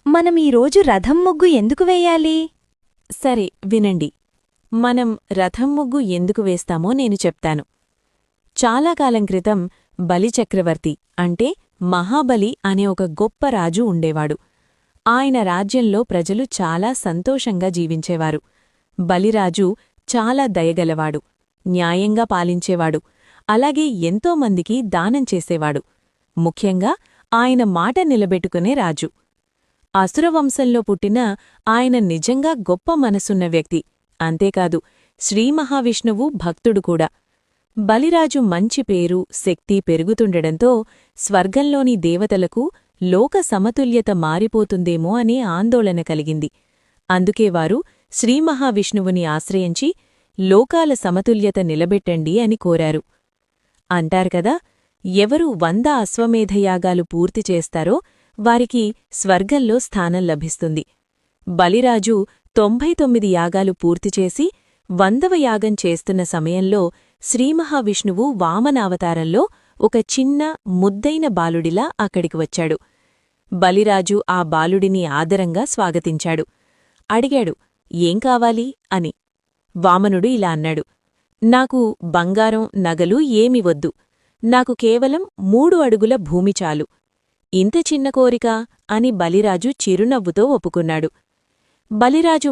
మనం ఈరోజు రథం ముగ్గు ఎందుకు వెయ్యాలి? సరే వినండి. మనం రథం ముగ్గు ఎందుకు వేస్తామో నేను చెప్తాను. చాలా కాలం క్రితం బలిచక్రవర్తి అంటే మహాబలి అనే ఒక గొప్ప రాజు ఉండేవాడు. ఆయన రాజ్యంలో ప్రజలు చాలా సంతోషంగా జీవించేవారు. బలిరాజు చాలా దయగలవాడు, న్యాయంగా పాలించేవాడు, అలాగే ఎంతోమందికి దానం చేసేవాడు. ముఖ్యంగా ఆయన మాట నిలబెట్టుకునే రాజు. అసురవంశంలో పుట్టిన ఆయన నిజంగా గొప్ప మనసున్న వ్యక్తి. అంతేకాదు, శ్రీమహావిష్ణువు భక్తుడు కూడా. బలిరాజు మంచి పేరు, శక్తి పెరుగుతుండడంతో స్వర్గంలోని దేవతలకు లోక సమతుల్యత మారిపోతుందేమో అనే ఆందోళన కలిగింది. అందుకే వారు శ్రీమహావిష్ణువుని ఆశ్రయించి లోకాల సమతుల్యత నిలబెట్టండి అని కోరారు. అంటారుకదా, ఎవరు 100 అశ్వమేధయాగాలు పూర్తి చేస్తారో వారికి స్వర్గంలో స్థానం లభిస్తుంది. బలిరాజు 99 యాగాలు పూర్తిచేసి 100వ యాగం చేస్తున్న సమయంలో శ్రీమహావిష్ణువు వామనావతారంలో ఒక చిన్న ముద్దైన బాలుడిలా అక్కడికి వచ్చాడు. బలిరాజు ఆ బాలుడిని ఆదరంగా స్వాగతించాడు. అడిగాడు, ఏం కావాలి అని. వామనుడు ఇలా అన్నాడు, నాకు బంగారం, నగలు ఏమి వద్దు. నాకు కేవలం 3 అడుగుల భూమి చాలు. ఇంత చిన్న కోరిక అని బలిరాజు చిరునవ్వుతో ఒప్పుకున్నాడు. బలిరాజు